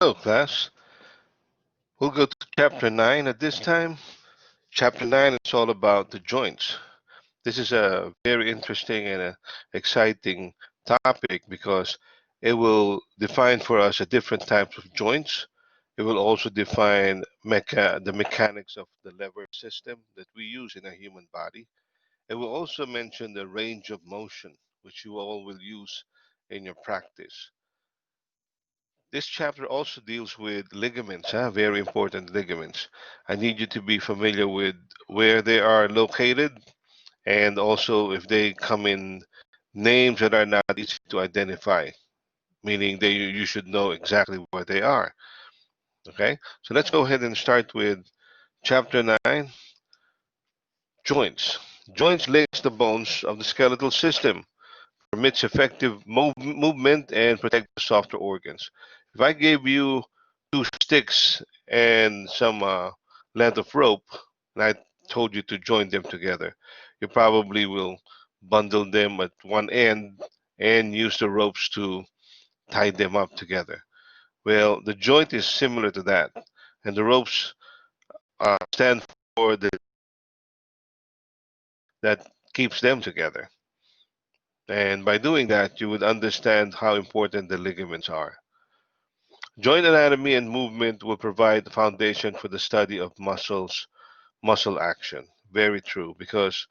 Hello, class. We'll go to chapter 9 at this time. Chapter 9 is all about the joints. This is a very interesting and exciting topic because it will define for us a different types of joints. It will also define the mechanics of the lever system that we use in a human body. It will also mention the range of motion, which you all will use in your practice. This chapter also deals with ligaments, very important ligaments. I need you to be familiar with where they are located and also if they come in names that are not easy to identify, meaning that you should know exactly where they are. Okay, so let's go ahead and start with chapter 9, joints. Joints links the bones of the skeletal system, permits effective movement, and protect the softer organs. If I gave you two sticks and some length of rope, and I told you to join them together, you probably will bundle them at one end and use the ropes to tie them up together. Well, the joint is similar to that, and the ropes stand for the that keeps them together. And by doing that, you would understand how important the ligaments are. Joint anatomy and movement will provide the foundation for the study of muscle action. Very true, because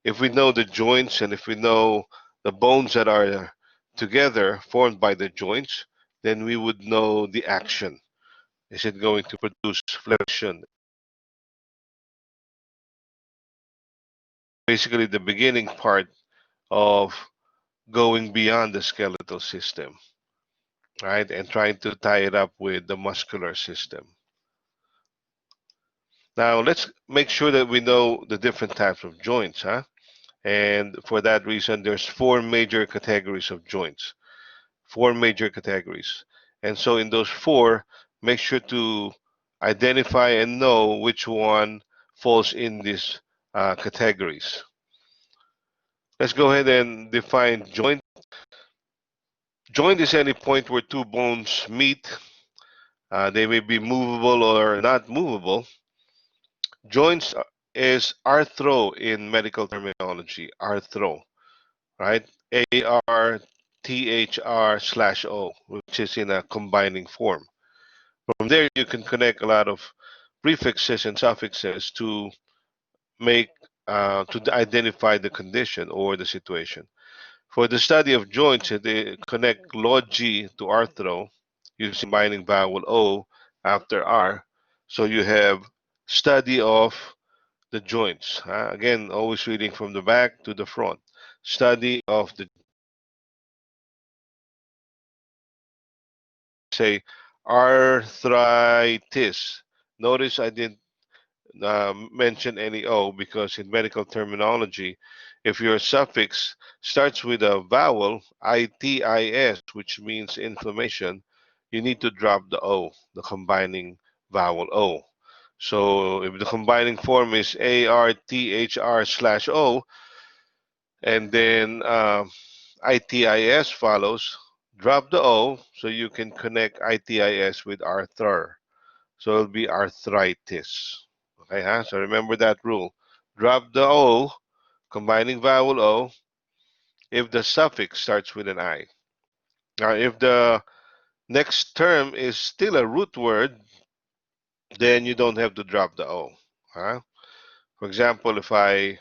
if we know the joints and if we know the bones that are together formed by the joints, then we would know the action. Is it going to produce flexion? Basically, the beginning part of going beyond the skeletal system, right? And trying to tie it up with the muscular system. Now, let's make sure that we know the different types of joints, huh? And for that reason, there's four major categories of joints. Four major categories. And so in those four, make sure to identify and know which one falls in these categories. Let's go ahead and define joint. Joint is any point where two bones meet. They may be movable or not movable. Joints is arthro in medical terminology, arthro, right? ARTHR/O, which is in a combining form. From there, you can connect a lot of prefixes and suffixes to make to identify the condition or the situation. For the study of joints, they connect logi to arthro using combining vowel O after R. So you have study of the joints. Again, always reading from the back to the front. Study of the say arthritis. Notice I didn't mention any O because in medical terminology, if your suffix starts with a vowel, itis, which means inflammation, you need to drop the O, the combining vowel O. So if the combining form is ARTHR/O, and then itis follows, drop the O so you can connect itis with arthur. So it'll be arthritis. Okay, huh? So remember that rule. Drop the O, combining vowel O, if the suffix starts with an I. Now, if the next term is still a root word, then you don't have to drop the O. Huh? For example, if I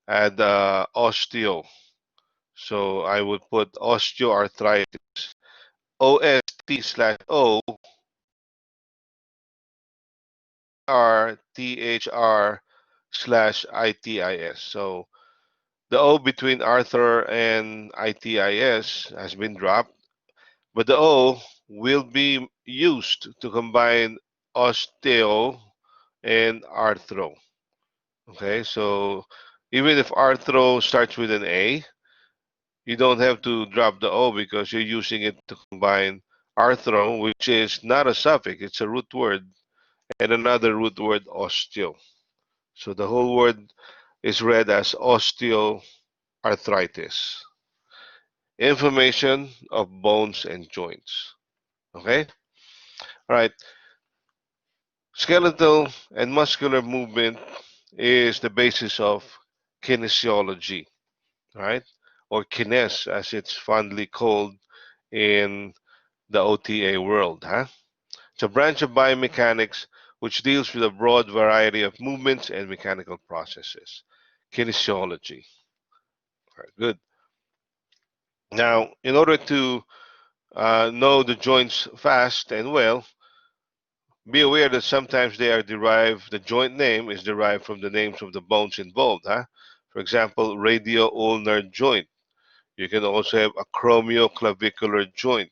add osteo, so I would put osteoarthritis, OST/O, RTHR/ITIS. So the O between Arthur and ITIS has been dropped, but the O will be used to combine osteo and arthro. Okay, so even if arthro starts with an A, you don't have to drop the O because you're using it to combine arthro, which is not a suffix, it's a root word, and another root word, osteo. So the whole word is read as osteoarthritis. Inflammation of bones and joints. Okay? All right. Skeletal and muscular movement is the basis of kinesiology, right? Or kines, as it's fondly called in the OTA world, huh? It's a branch of biomechanics which deals with a broad variety of movements and mechanical processes. Kinesiology. All right, good. Now, in order to know the joints fast and well, be aware that sometimes they are derived, the joint name is derived from the names of the bones involved. Huh? For example, radio-ulnar joint. You can also have acromioclavicular joint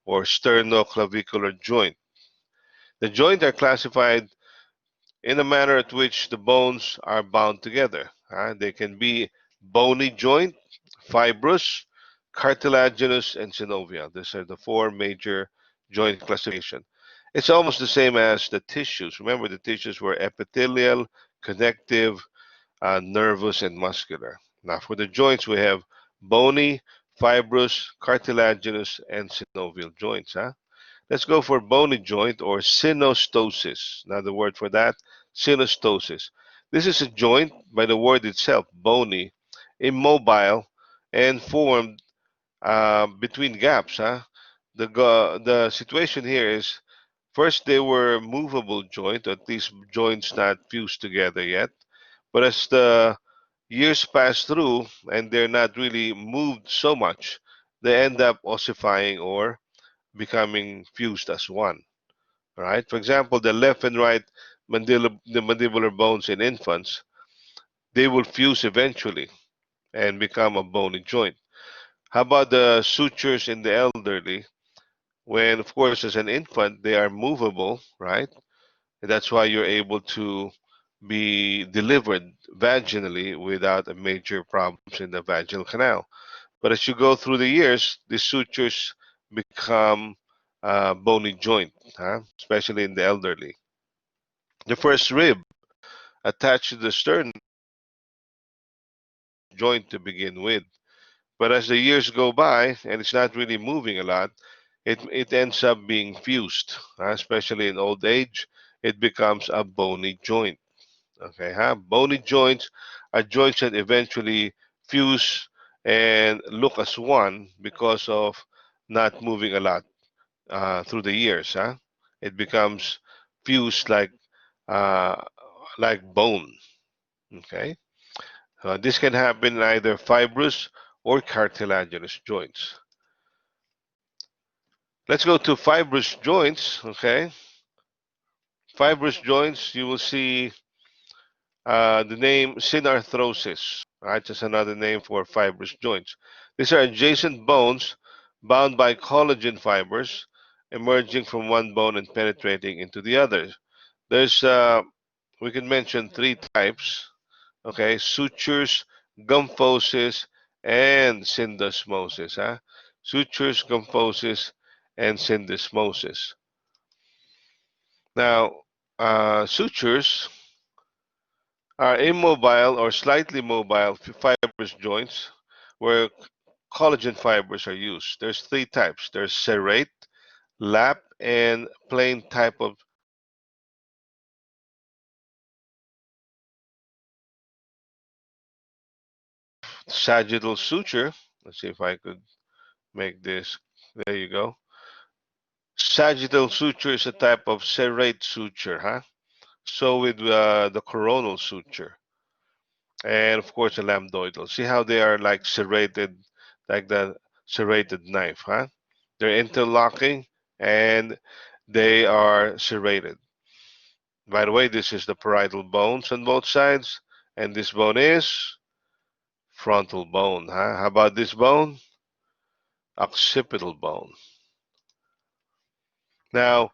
or sternoclavicular joint. The joints are classified in the manner at which the bones are bound together. They can be bony joint, fibrous, cartilaginous, and synovial. These are the four major joint classification. It's almost the same as the tissues. Remember, the tissues were epithelial, connective, nervous, and muscular. Now, for the joints, we have bony, fibrous, cartilaginous, and synovial joints. Let's go for bony joint or synostosis. Another word for that, synostosis. This is a joint by the word itself, bony, immobile, and formed between gaps. The situation here is first they were movable joint, at least joints not fused together yet. But as the years pass through and they're not really moved so much, they end up ossifying or becoming fused as one. Right? For example, the left and right the mandibular bones in infants, they will fuse eventually and become a bony joint. How about the sutures in the elderly? When, of course, as an infant, they are movable, right? And that's why you're able to be delivered vaginally without a major problems in the vaginal canal. But as you go through the years, the sutures become bony joint, especially in the elderly. The first rib attached to the sternum joint to begin with. But as the years go by and it's not really moving a lot, it ends up being fused, especially in old age. It becomes a bony joint. Okay, bony joints are joints that eventually fuse and look as one because of not moving a lot through the years. It becomes fused uh, like bone. Okay, this can happen in either fibrous or cartilaginous joints. Let's go to fibrous joints. Okay, fibrous joints. You will see the name synarthrosis. Right, just another name for fibrous joints. These are adjacent bones bound by collagen fibers emerging from one bone and penetrating into the other. There's we can mention three types. Okay, sutures, gymphosis, and syndesmosis. Sutures, gymphosis, and syndesmosis. Now, sutures are immobile or slightly mobile fibrous joints where collagen fibers are used. There's three types. There's serrate, lap, and plain type of sagittal suture. Let's see if I could make this. There you go. Sagittal suture is a type of serrate suture, So with the coronal suture, and of course the lambdoidal. See how they are like serrated, like the serrated knife, They're interlocking and they are serrated. By the way, this is the parietal bones on both sides, and this bone is frontal bone, How about this bone? Occipital bone. Now,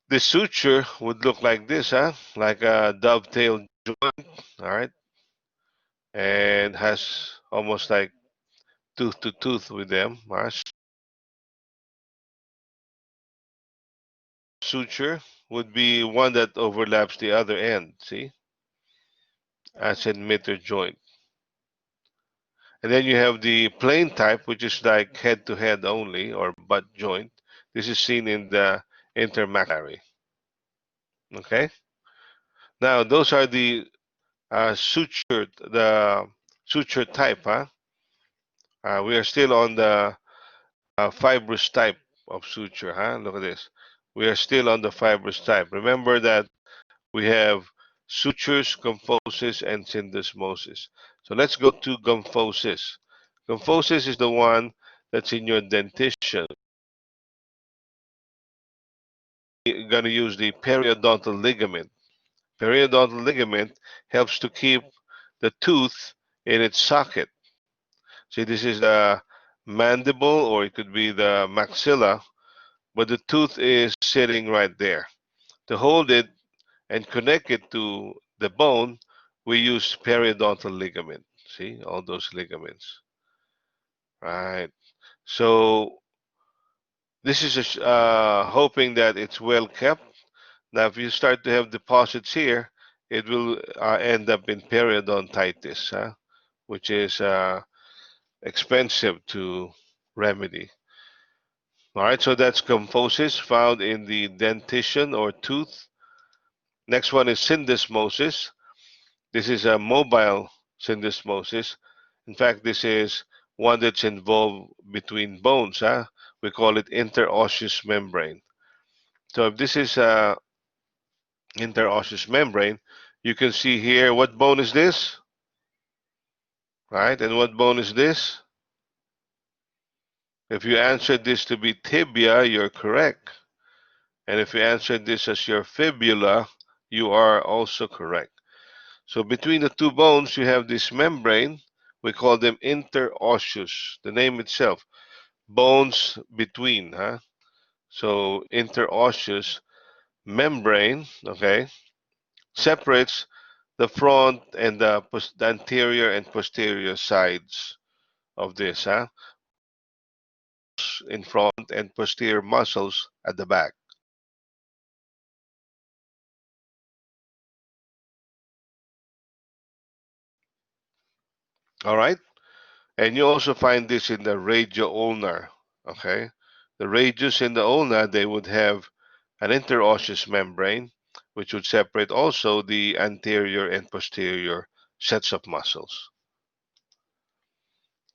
the suture would look like this, Like a dovetail joint, all right, and has almost like tooth to tooth with them. Suture would be one that overlaps the other end, see, as in mitter joint. And then you have the plain type, which is like head to head only or butt joint. This is seen in the intermaxillary. Okay. Now those are the the suture type. Huh? We are still on the fibrous type of suture. Huh? Look at this. We are still on the fibrous type. Remember that we have sutures, kyphosis, and syndesmosis. So let's go to kyphosis. Kyphosis is the one that's in your dentition. You're going to use the periodontal ligament. Periodontal ligament helps to keep the tooth in its socket. See, this is the mandible, or it could be the maxilla, but the tooth is sitting right there. To hold it and connect it to the bone, we use periodontal ligament. See, all those ligaments. Right. So this is hoping that it's well kept. Now, if you start to have deposits here, it will end up in periodontitis, which is expensive to remedy. All right, so that's kyphosis found in the dentition or tooth. Next one is syndesmosis. This is a mobile syndesmosis. In fact, this is one that's involved between bones. We call it interosseous membrane. So if this is a interosseous membrane, you can see here, what bone is this? Right, and what bone is this? If you answered this to be tibia, you're correct. And if you answered this as your fibula, you are also correct. So between the two bones, you have this membrane. We call them interosseous. The name itself, bones between. So interosseous membrane, okay, separates the front and the anterior and posterior sides of this. In front and posterior muscles at the back. All right. And you also find this in the radioulnar. Okay. The radius in the ulna, they would have an interosseous membrane, which would separate also the anterior and posterior sets of muscles.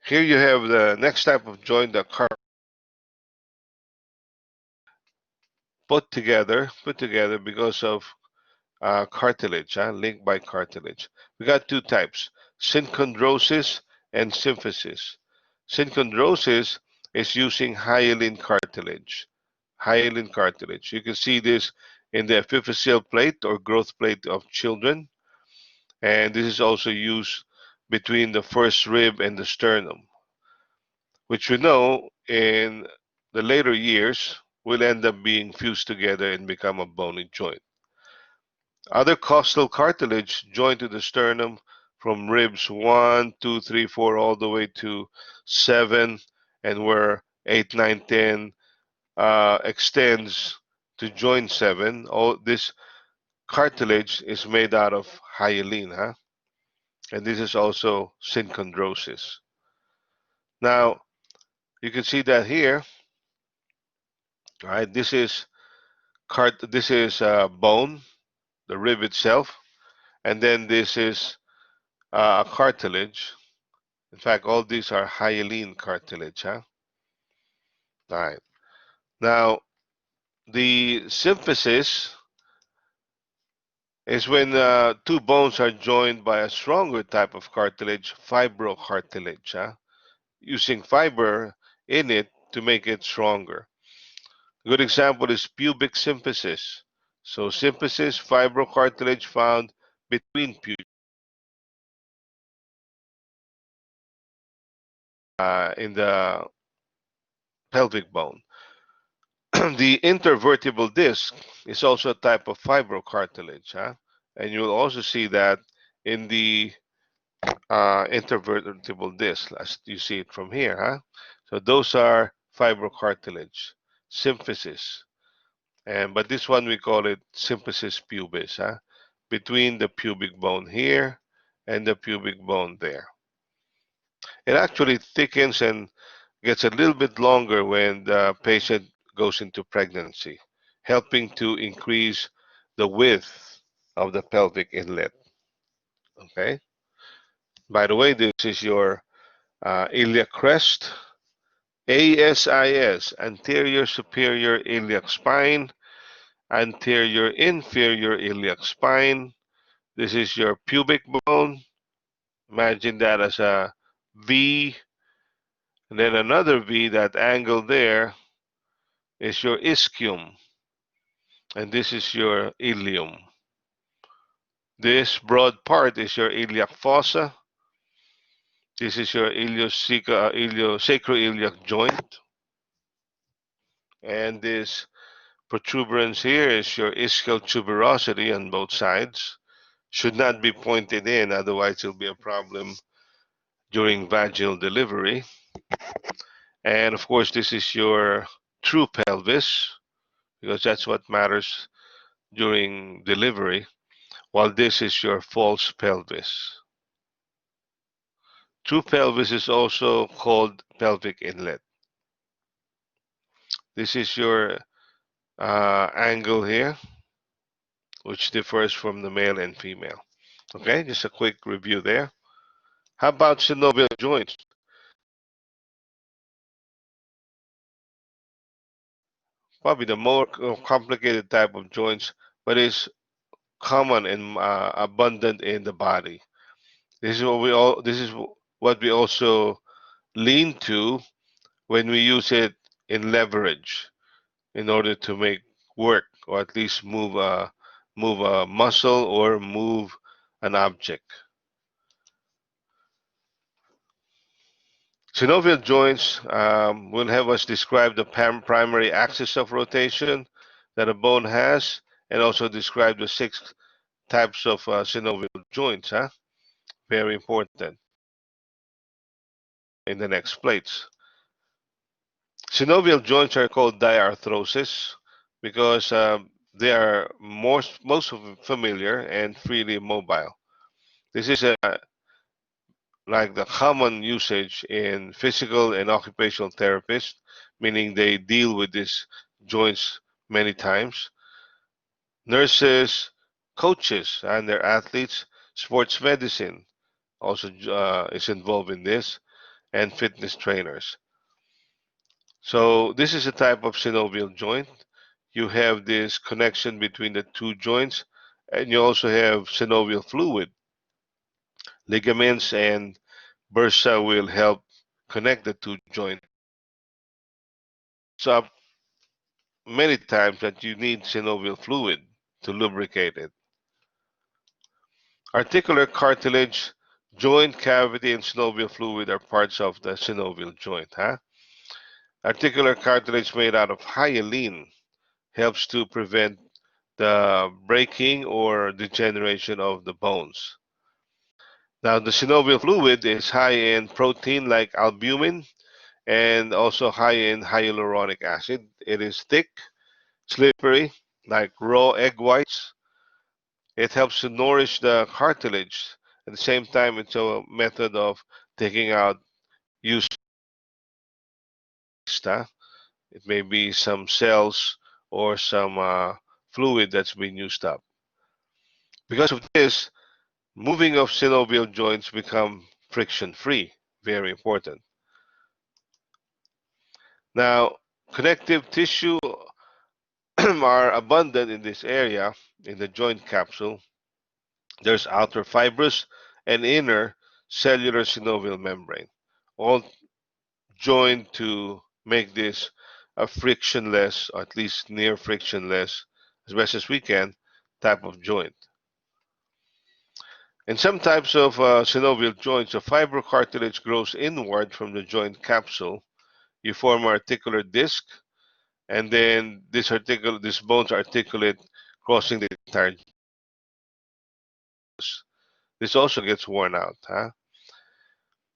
Here you have the next type of joint, the put together because of cartilage, linked by cartilage. We got two types, synchondrosis and symphysis. Synchondrosis is using hyaline cartilage. Hyaline cartilage. You can see this in the epiphyseal plate or growth plate of children. And this is also used between the first rib and the sternum, which we know in the later years will end up being fused together and become a bony joint. Other costal cartilage joined to the sternum from ribs 1, 2, 3, 4, all the way to 7, and where 8, 9, 10 extends to joint 7. All this cartilage is made out of hyaline, and this is also synchondrosis. Now, you can see that here, right? This is bone, the rib itself, and then this is a cartilage. In fact, all these are hyaline cartilage. All right. Now, the symphysis is when two bones are joined by a stronger type of cartilage, fibrocartilage, using fiber in it to make it stronger. A good example is pubic symphysis. So symphysis, fibrocartilage found between in the pelvic bone. The intervertebral disc is also a type of fibrocartilage, and you will also see that in the intervertebral disc, as you see it from here. So those are fibrocartilage, symphysis, but this one we call it symphysis pubis, between the pubic bone here and the pubic bone there. It actually thickens and gets a little bit longer when the patient goes into pregnancy, helping to increase the width of the pelvic inlet. Okay. By the way, this is your iliac crest, ASIS, anterior superior iliac spine, anterior inferior iliac spine. This is your pubic bone. Imagine that as a V, and then another V. That angle there is your ischium, and this is your ilium. This broad part is your iliac fossa. This is your sacroiliac joint, and this protuberance here is your ischial tuberosity on both sides. Should not be pointed in, otherwise it'll be a problem during vaginal delivery. And of course, this is your true pelvis, because that's what matters during delivery, while this is your false pelvis. True pelvis is also called pelvic inlet. This is your angle here, which differs from the male and female. Okay, just a quick review there. How about synovial joints? Probably the more complicated type of joints, but is common and abundant in the body. This is what we also lean to when we use it in leverage in order to make work, or at least move a muscle or move an object. Synovial joints will have us describe the primary axis of rotation that a bone has, and also describe the 6 types of synovial joints. Very important in the next plates. Synovial joints are called diarthrosis because they are most familiar and freely mobile. This is like the common usage in physical and occupational therapists, meaning they deal with these joints many times. Nurses, coaches, and their athletes, sports medicine also is involved in this, and fitness trainers. So this is a type of synovial joint. You have this connection between the two joints, and you also have synovial fluid. Ligaments and bursa will help connect the two joints. So many times that you need synovial fluid to lubricate it. Articular cartilage, joint cavity, and synovial fluid are parts of the synovial joint. Articular cartilage made out of hyaline helps to prevent the breaking or degeneration of the bones. Now, the synovial fluid is high in protein like albumin and also high in hyaluronic acid. It is thick, slippery, like raw egg whites. It helps to nourish the cartilage. At the same time, it's a method of taking out used waste. It may be some cells or some fluid that's been used up. Because of this, moving of synovial joints become friction-free. Very important. Now, connective tissue are abundant in this area, in the joint capsule. There's outer fibrous and inner cellular synovial membrane, all joined to make this a frictionless, or at least near frictionless, as best as we can, type of joint. In some types of synovial joints, the fibrocartilage grows inward from the joint capsule. You form an articular disc, and then these bones articulate, crossing the entire. This also gets worn out.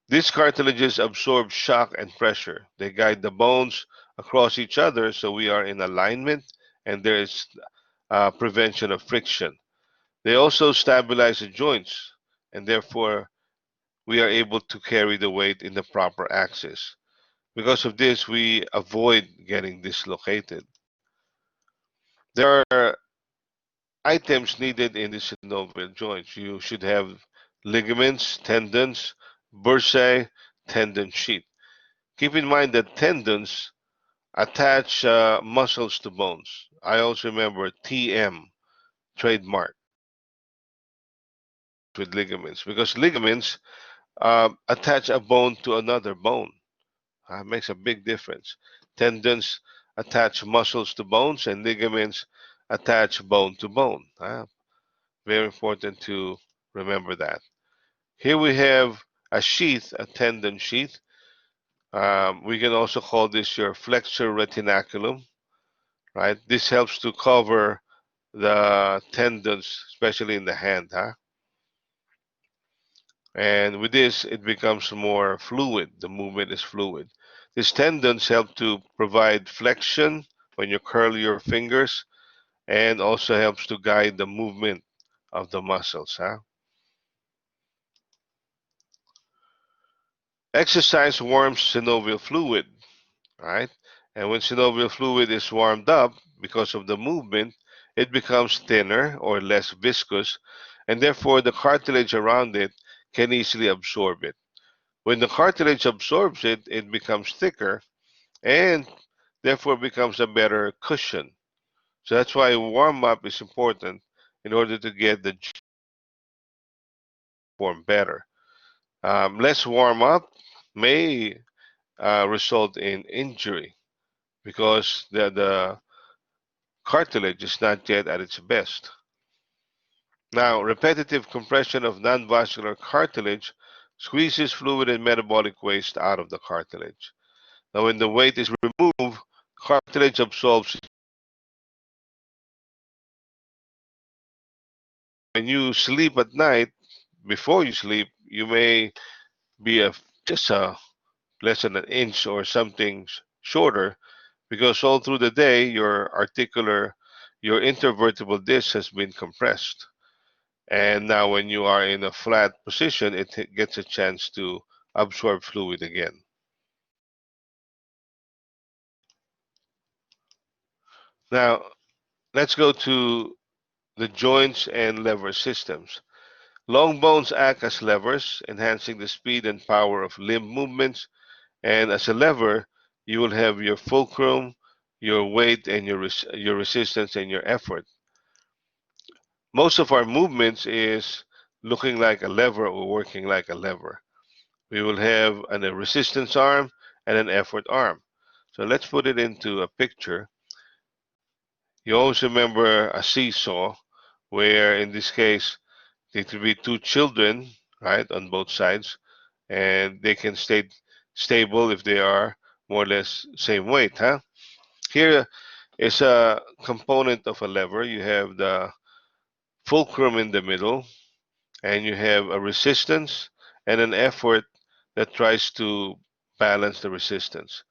These cartilages absorb shock and pressure. They guide the bones across each other, so we are in alignment, and there is prevention of friction. They also stabilize the joints, and therefore we are able to carry the weight in the proper axis. Because of this, we avoid getting dislocated. There are items needed in the synovial joints. You should have ligaments, tendons, bursae, tendon sheath. Keep in mind that tendons attach muscles to bones. I also remember TM, trademark, with ligaments, because ligaments attach a bone to another bone. Makes a big difference. Tendons attach muscles to bones, and ligaments attach bone to bone. Very important to remember that. Here we have a sheath, a tendon sheath. We can also call this your flexor retinaculum, right? This helps to cover the tendons, especially in the hand, And with this, it becomes more fluid. The movement is fluid. These tendons help to provide flexion when you curl your fingers, and also helps to guide the movement of the muscles, Exercise warms synovial fluid, right? And when synovial fluid is warmed up because of the movement, it becomes thinner or less viscous, and therefore the cartilage around it can easily absorb it. When the cartilage absorbs it, it becomes thicker and therefore becomes a better cushion. So that's why warm up is important in order to get the form better. Less warm up may result in injury because the cartilage is not yet at its best. Now, repetitive compression of non-vascular cartilage squeezes fluid and metabolic waste out of the cartilage. Now, when the weight is removed, cartilage absorbs. When you sleep at night, before you sleep, you may be just a less than an inch or something shorter, because all through the day your intervertebral disc has been compressed. And now when you are in a flat position, it gets a chance to absorb fluid again. Now, let's go to the joints and lever systems. Long bones act as levers, enhancing the speed and power of limb movements. And as a lever, you will have your fulcrum, your weight, and your resistance and your effort. Most of our movements is looking like a lever or working like a lever. We will have a resistance arm and an effort arm. So let's put it into a picture. You always remember a seesaw, where in this case, it will be two children, right, on both sides, and they can stay stable if they are more or less same weight, Here is a component of a lever. You have the fulcrum in the middle, and you have a resistance and an effort that tries to balance the resistance.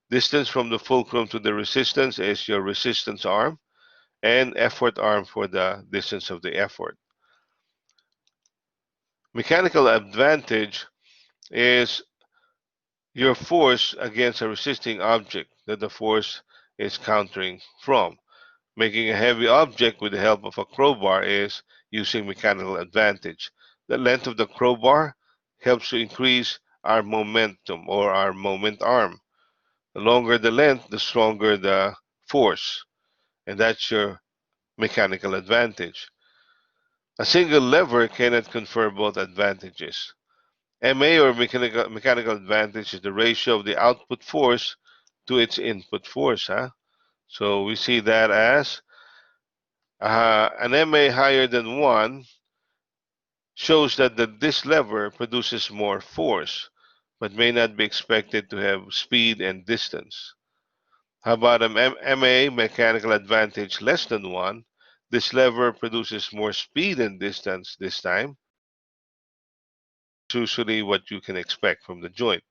Distance from the fulcrum to the resistance is your resistance arm, and effort arm for the distance of the effort. Mechanical advantage is your force against a resisting object that the force is countering from. Making a heavy object with the help of a crowbar is using mechanical advantage. The length of the crowbar helps to increase our momentum or our moment arm. The longer the length, the stronger the force, and that's your mechanical advantage. A single lever cannot confer both advantages. MA, or mechanical advantage, is the ratio of the output force to its input force. So we see that as an MA higher than 1 shows that this lever produces more force, but may not be expected to have speed and distance. How about an MA, mechanical advantage, less than 1? This lever produces more speed and distance this time. It's usually what you can expect from the joint.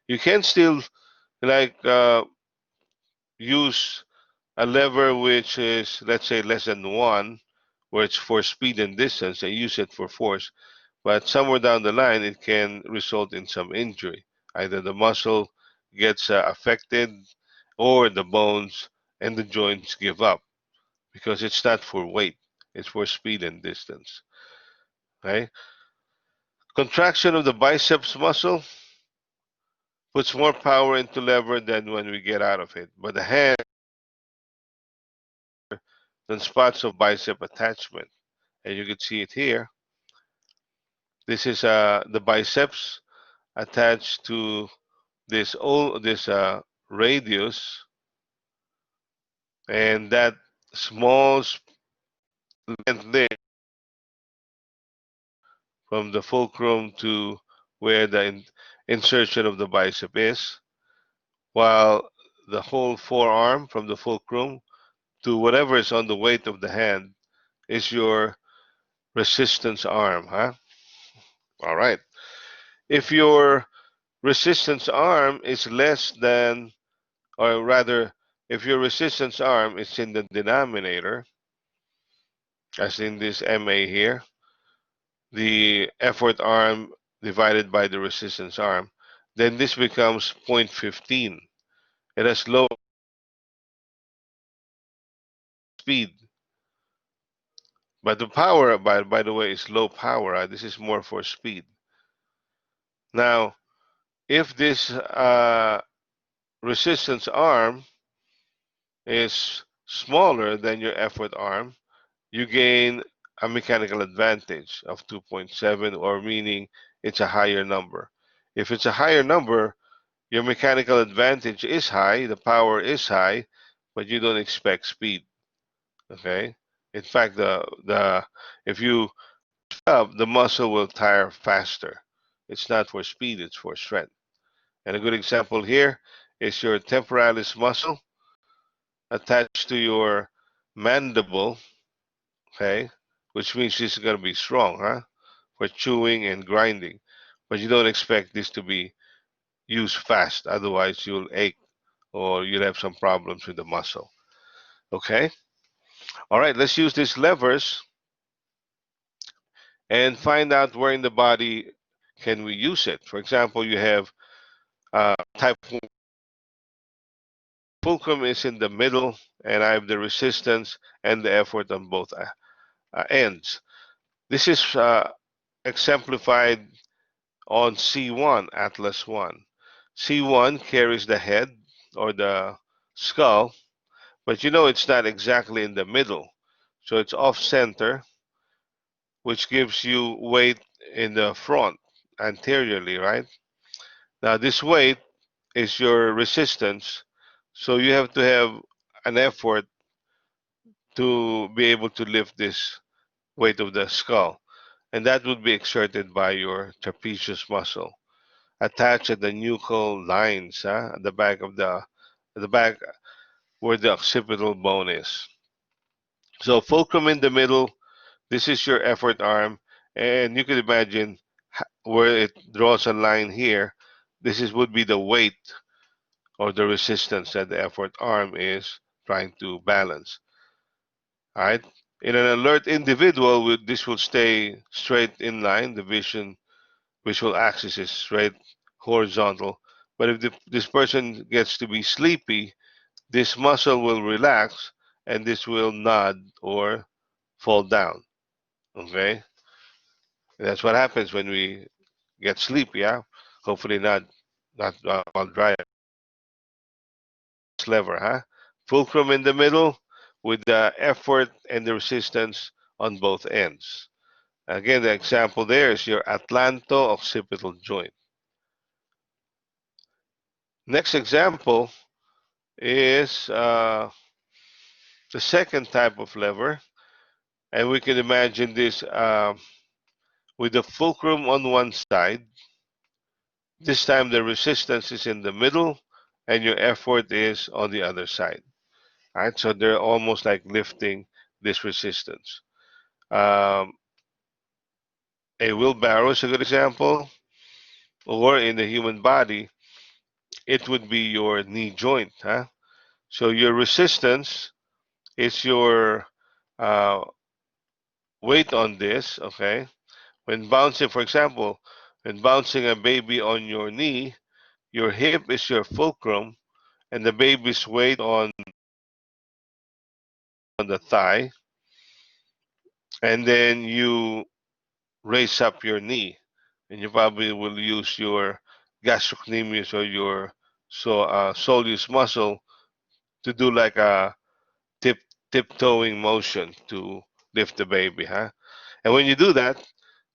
You can still like use a lever which is, let's say, less than 1, where it's for speed and distance, and use it for force. But somewhere down the line, it can result in some injury. Either the muscle gets affected, or the bones and the joints give up because it's not for weight, it's for speed and distance. Okay? Contraction of the biceps muscle puts more power into lever than when we get out of it. But the hand then spots of bicep attachment. And you can see it here. This is the biceps attached to this radius, and that small length there from the fulcrum to where the insertion of the bicep is, while the whole forearm from the fulcrum to whatever is on the weight of the hand is your resistance arm, huh? All right. If your resistance arm is less than, or rather, if your resistance arm is in the denominator, as in this MA here, the effort arm divided by the resistance arm, then this becomes 0.15. It has low speed, but the power, by the way, is low power. This is more for speed. Now, if this resistance arm is smaller than your effort arm, you gain a mechanical advantage of 2.7, or meaning it's a higher number. If it's a higher number, your mechanical advantage is high, the power is high, but you don't expect speed. Okay? In fact, the if you up, the muscle will tire faster. It's not for speed, it's for strength. And a good example here is your temporalis muscle attached to your mandible, okay, which means this is going to be strong, huh, for chewing and grinding. But you don't expect this to be used fast, otherwise you'll ache or you'll have some problems with the muscle. Okay? All right, let's use these levers and find out where in the body can we use it. For example, you have type 1 fulcrum is in the middle, and I have the resistance and the effort on both ends. This is exemplified on C1, Atlas 1. C1 carries the head or the skull, but you know it's not exactly in the middle. So it's off center, which gives you weight in the front, anteriorly, right? Now, this weight is your resistance, so you have to have an effort to be able to lift this weight of the skull. And that would be exerted by your trapezius muscle attached at the nuchal lines, at the back of the back where the occipital bone is. So fulcrum in the middle, this is your effort arm, and you can imagine where it draws a line here. This is would be the weight or the resistance that the effort arm is trying to balance. All right. In an alert individual, this will stay straight in line. The visual axis is straight horizontal. But if this person gets to be sleepy, this muscle will relax and this will nod or fall down. Okay, that's what happens when we get sleepy. Yeah, hopefully not while driving. Lever, huh? Fulcrum in the middle with the effort and the resistance on both ends. Again, the example there is your atlanto-occipital joint. Next example is the second type of lever, and we can imagine this with the fulcrum on one side. This time the resistance is in the middle and your effort is on the other side. All right, so they're almost like lifting this resistance. Um, a wheelbarrow is a good example, or in the human body, it would be your knee joint. Huh? So your resistance is your uh, weight on this, okay? When bouncing, for example, when bouncing a baby on your knee, your hip is your fulcrum, and the baby's weight on on the thigh, and then you raise up your knee, and you probably will use your gastrocnemius or your soleus muscle to do like a tip tiptoeing motion to lift the baby, huh? And when you do that,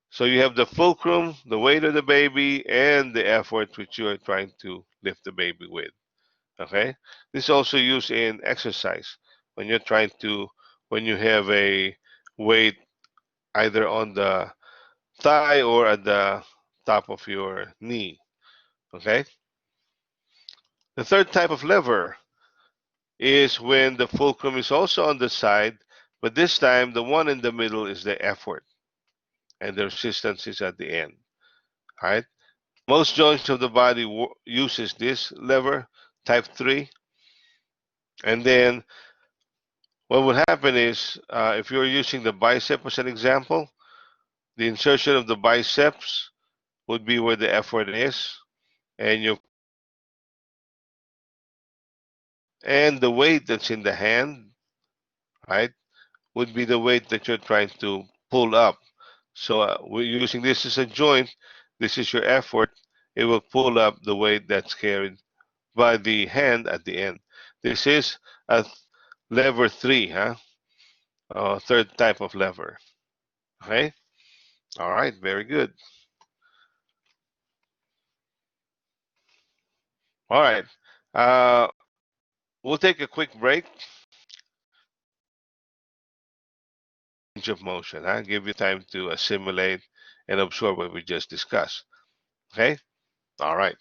so you have the fulcrum, the weight of the baby, and the effort which you are trying to lift the baby with. Okay, this is also used in exercise when you're trying to when you have a weight either on the thigh or at the top of your knee. Okay, the third type of lever is when the fulcrum is also on the side, but this time the one in the middle is the effort and the resistance is at the end. Right? Most joints of the body uses this lever, type 3. And then what would happen is if you're using the bicep as an example, the insertion of the biceps would be where the effort is, and the weight that's in the hand, right, would be the weight that you're trying to pull up. So we're using this as a joint. This is your effort. It will pull up the weight that's carried by the hand at the end. This is a lever 3, huh? Third type of lever. Okay. All right. Very good. All right. Uh, we'll take a quick break. Range of motion, huh? Give you time to assimilate and absorb what we just discussed. Okay. All right.